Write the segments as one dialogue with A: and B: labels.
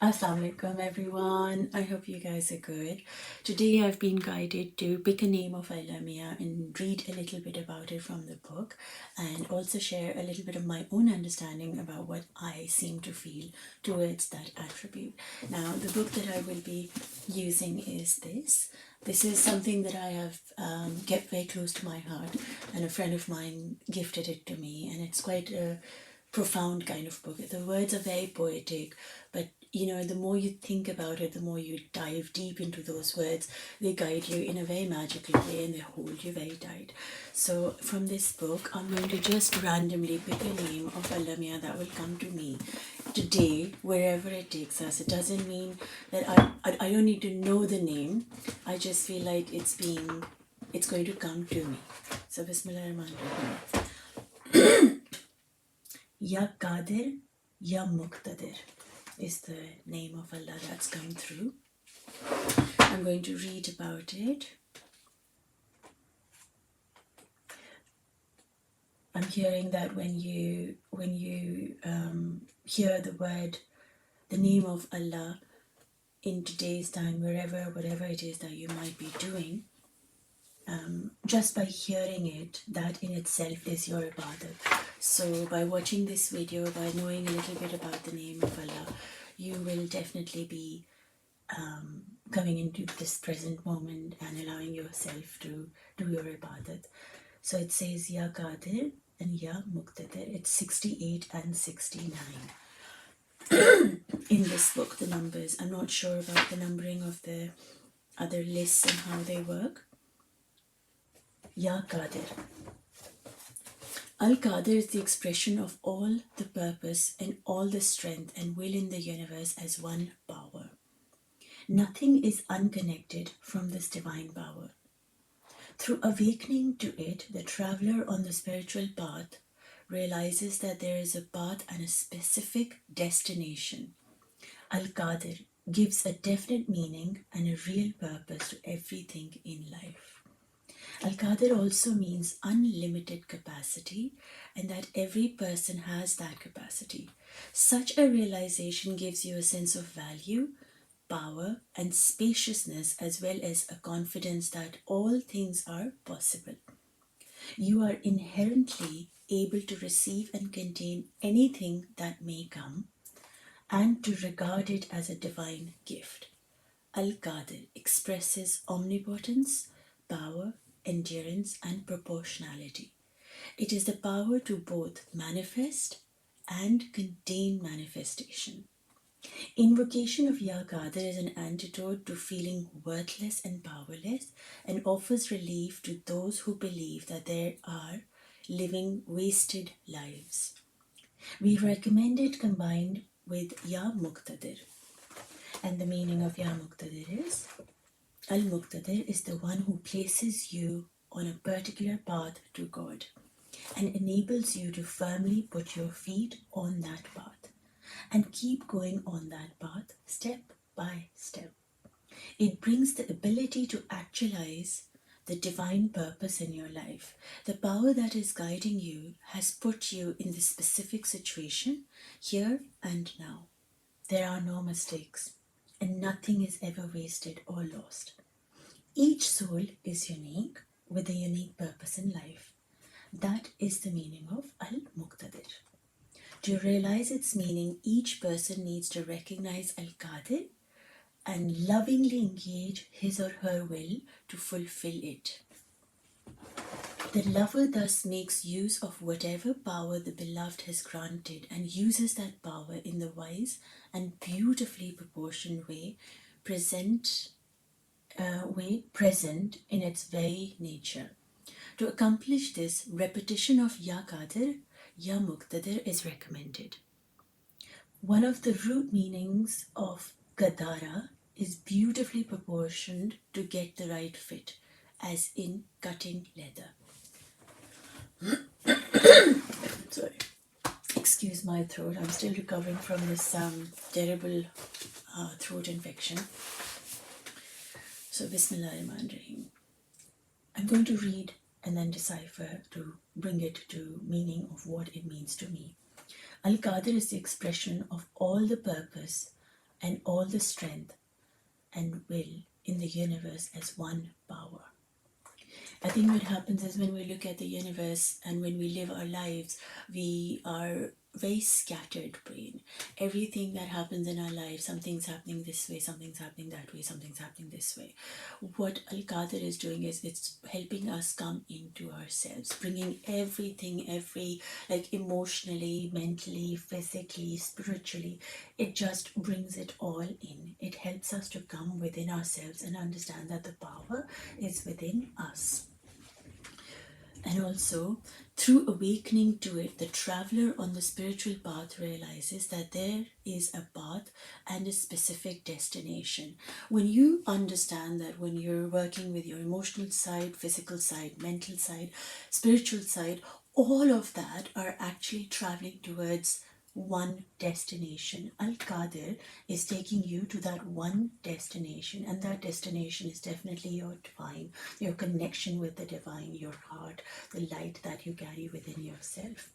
A: Assalamu alaikum everyone. I hope you guys are good. Today I've been guided to pick a name of Alamia and read a little bit about it from the book and also share a little bit of my own understanding about what I seem to feel towards that attribute. Now the book that I will be using is this. This is something that I have kept very close to my heart, and a friend of mine gifted it to me, and it's quite a profound kind of book. The words are very poetic, but you know, the more you think about it, the more you dive deep into those words. They guide you in a very magical way and they hold you very tight. So from this book, I'm going to just randomly pick a name of Alamia that will come to me today, wherever it takes us. It doesn't mean that I don't need to know the name. I just feel like it's going to come to me. So Bismillahirrahmanirrahim. Ya Qadir, Ya Mukhtadir is the name of Allah that's come through. I'm going to read about it. I'm hearing that when you hear the name of Allah in today's time, whatever it is that you might be doing, just by hearing it, that in itself is your ibadat. So by watching this video, by knowing a little bit about the name of Allah, you will definitely be coming into this present moment and allowing yourself to do your ibadat. So it says Ya Qadir and Ya Mukhtadir. It's 68 and 69 in this book, the numbers. I'm not sure about the numbering of the other lists and how they work. Ya Qadir. Al-Qadir is the expression of all the purpose and all the strength and will in the universe as one power. Nothing is unconnected from this divine power. Through awakening to it, the traveler on the spiritual path realizes that there is a path and a specific destination. Al-Qadir gives a definite meaning and a real purpose to everything in life. Al-Qadir also means unlimited capacity, and that every person has that capacity. Such a realization gives you a sense of value, power, and spaciousness, as well as a confidence that all things are possible. You are inherently able to receive and contain anything that may come, and to regard it as a divine gift. Al-Qadir expresses omnipotence, power, endurance, and proportionality. It is the power to both manifest and contain manifestation. Invocation of Ya Qadir is an antidote to feeling worthless and powerless, and offers relief to those who believe that they are living wasted lives. We recommend it combined with Ya Mukhtadir. And the meaning of Ya Mukhtadir is, Al-Muqtadir is the one who places you on a particular path to God and enables you to firmly put your feet on that path and keep going on that path step by step. It brings the ability to actualize the divine purpose in your life. The power that is guiding you has put you in this specific situation here and now. There are no mistakes, and nothing is ever wasted or lost. Each soul is unique with a unique purpose in life. That is the meaning of Al-Muqtadir. To realize its meaning, each person needs to recognize Al-Qadir and lovingly engage his or her will to fulfill it. The lover thus makes use of whatever power the beloved has granted and uses that power in the wise and beautifully proportioned way present in its very nature. To accomplish this, repetition of Ya Qadir, Ya Mukhtadir is recommended. One of the root meanings of Qadara is beautifully proportioned to get the right fit, as in cutting leather. Sorry, excuse my throat. I'm still recovering from this terrible throat infection. So Bismillahirrahmanirrahim. I'm going to read and then decipher to bring it to meaning of what it means to me. Al-Qadir is the expression of all the purpose and all the strength and will in the universe as one power. I think what happens is when we look at the universe and when we live our lives, we are very scattered brain. Everything that happens in our life, something's happening this way, something's happening that way, something's happening this way. What Al-Qadir is doing is it's helping us come into ourselves, bringing everything, like emotionally, mentally, physically, spiritually, it just brings it all in. It helps us to come within ourselves and understand that the power is within us. And also, through awakening to it, the traveler on the spiritual path realizes that there is a path and a specific destination. When you understand that when you're working with your emotional side, physical side, mental side, spiritual side, all of that are actually traveling towards one destination. Al-Qadir is taking you to that one destination, and that destination is definitely your divine, your connection with the divine, your heart, the light that you carry within yourself.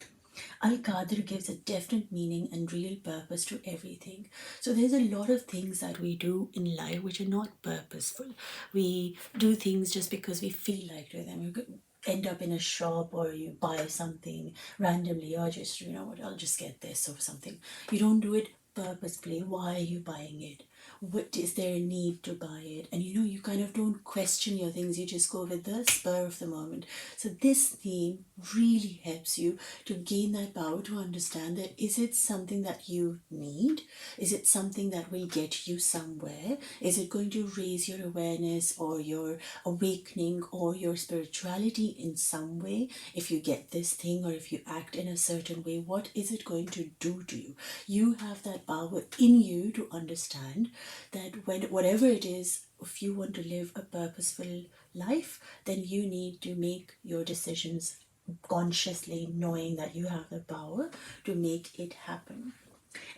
A: Al-Qadir gives a definite meaning and real purpose to everything. So there's a lot of things that we do in life which are not purposeful. We do things just because we feel like doing them. We end up in a shop or you buy something randomly or just, you know what, I'll just get this or something. You don't do it purposefully. Why are you buying it? What is there a need to buy it? And you know, you kind of don't question your things, you just go with the spur of the moment. So this theme really helps you to gain that power to understand that is it something that you need? Is it something that will get you somewhere? Is it going to raise your awareness or your awakening or your spirituality in some way? If you get this thing or if you act in a certain way, what is it going to do to you? You have that power in you to understand that when whatever it is, if you want to live a purposeful life, then you need to make your decisions consciously, knowing that you have the power to make it happen.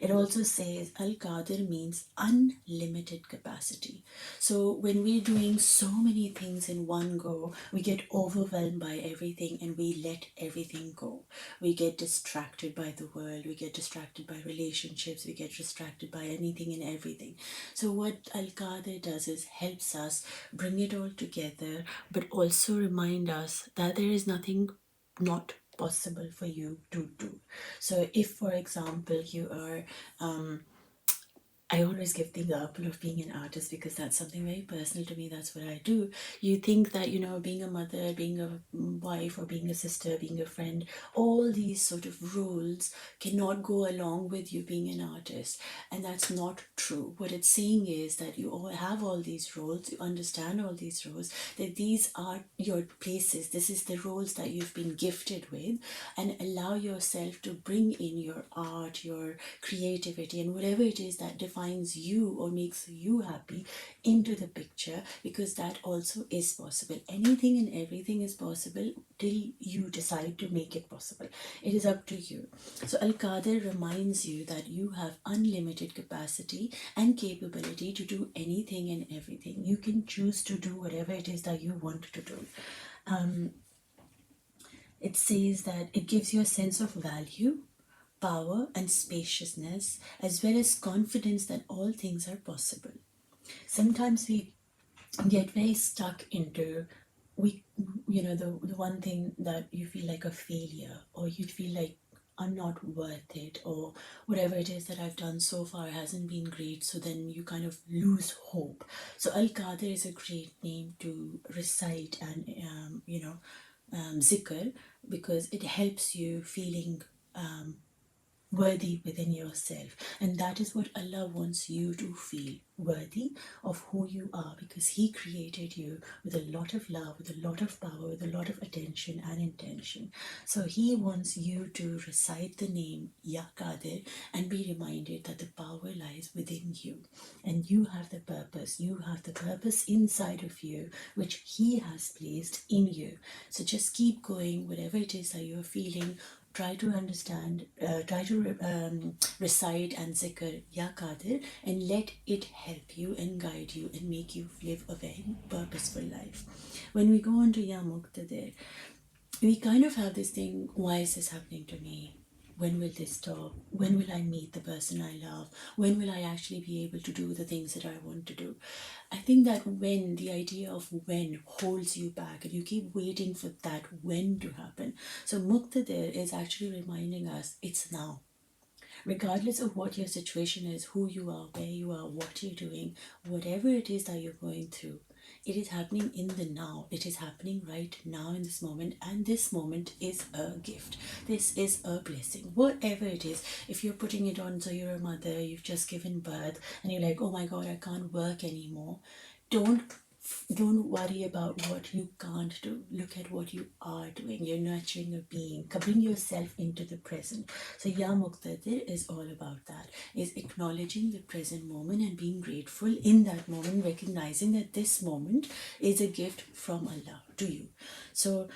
A: It also says Al-Qadir means unlimited capacity. So when we're doing so many things in one go, we get overwhelmed by everything and we let everything go. We get distracted by the world, we get distracted by relationships, we get distracted by anything and everything. So what Al-Qadir does is helps us bring it all together, but also remind us that there is nothing not possible for you to do. So if, for example, you are I always give the example of being an artist because that's something very personal to me. That's what I do. You think that, you know, being a mother, being a wife, or being a sister, being a friend, all these sort of roles cannot go along with you being an artist. And that's not true. What it's saying is that you all have all these roles, you understand all these roles, that these are your places. This is the roles that you've been gifted with, and allow yourself to bring in your art, your creativity, and whatever it is that defines you or makes you happy into the picture, because that also is possible. Anything and everything is possible till you decide to make it possible. It is up to you. So Al-Qadir reminds you that you have unlimited capacity and capability to do anything and everything. You can choose to do whatever it is that you want to do. It says that it gives you a sense of value, power and spaciousness, as well as confidence that all things are possible. Sometimes we get very stuck into the one thing that you feel like a failure, or you feel like I'm not worth it, or whatever it is that I've done so far hasn't been great, so then you kind of lose hope. So Al-Qadir is a great name to recite and zikr, because it helps you feeling worthy within yourself. And that is what Allah wants you to feel, worthy of who you are, because He created you with a lot of love, with a lot of power, with a lot of attention and intention. So He wants you to recite the name Ya Qadir and be reminded that the power lies within you, and you have the purpose. You have the purpose inside of you, which He has placed in you. So just keep going, whatever it is that you're feeling. Try to understand, try to recite and zikr Ya Qadir, and let it help you and guide you and make you live a very purposeful life. When we go on to Ya Mukhtadir, we kind of have this thing, why is this happening to me? when will this stop? When will I meet the person I love? When will I actually be able to do the things that I want to do? I think that when, the idea of when holds you back and you keep waiting for that when to happen. So Muqtadir is actually reminding us it's now. Regardless of what your situation is, who you are, where you are, what you're doing, whatever it is that you're going through, it is happening in the now. It is happening right now in this moment, and this moment is a gift. This is a blessing. Whatever it is, if you're putting it on, so you're a mother, you've just given birth, and you're like, oh my God, I can't work anymore. Don't worry about what you can't do. Look at what you are doing. You're nurturing a being. Bring yourself into the present. So Ya Mukhtadir is all about that. Is acknowledging the present moment and being grateful in that moment, recognizing that this moment is a gift from Allah to you. So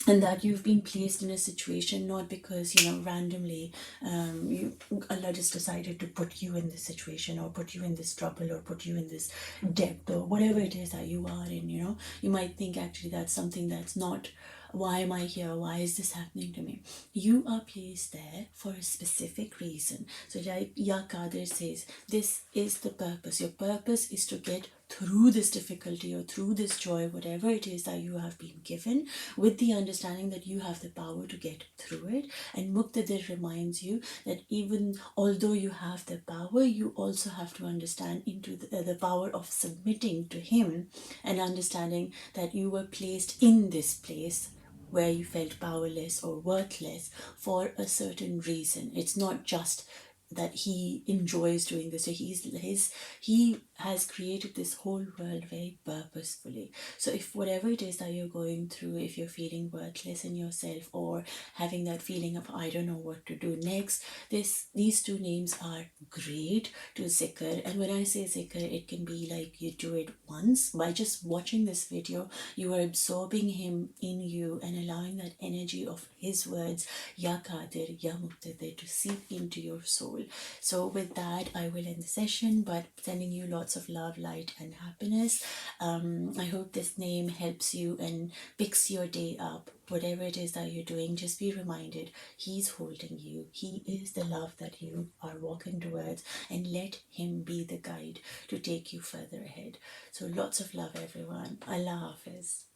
A: and that you've been placed in a situation not because randomly Allah just decided to put you in this situation or put you in this trouble or put you in this depth or whatever it is that you are in. You might think actually that's something that's not, why am I here, why is this happening to me? You are placed there for a specific reason. So Ya Qadir says this is the purpose. Your purpose is to get through this difficulty or through this joy, whatever it is that you have been given, with the understanding that you have the power to get through it. And Muqtadir reminds you that even although you have the power, you also have to understand into the power of submitting to him and understanding that you were placed in this place where you felt powerless or worthless for a certain reason. It's not just that he enjoys doing this. So he has created this whole world very purposefully. So if whatever it is that you're going through, if you're feeling worthless in yourself or having that feeling of I don't know what to do next, these two names are great to zikr. And when I say zikr, it can be like you do it once by just watching this video. You are absorbing him in you and allowing that energy of his words, Ya Qadir, Ya Mukhtadir, to seep into your soul. So with that, I will end the session, but sending you lots of love, light and happiness. I hope this name helps you and picks your day up. Whatever it is that you're doing, just be reminded he's holding you. He is the love that you are walking towards, and let him be the guide to take you further ahead. So lots of love, everyone. Allah Hafiz.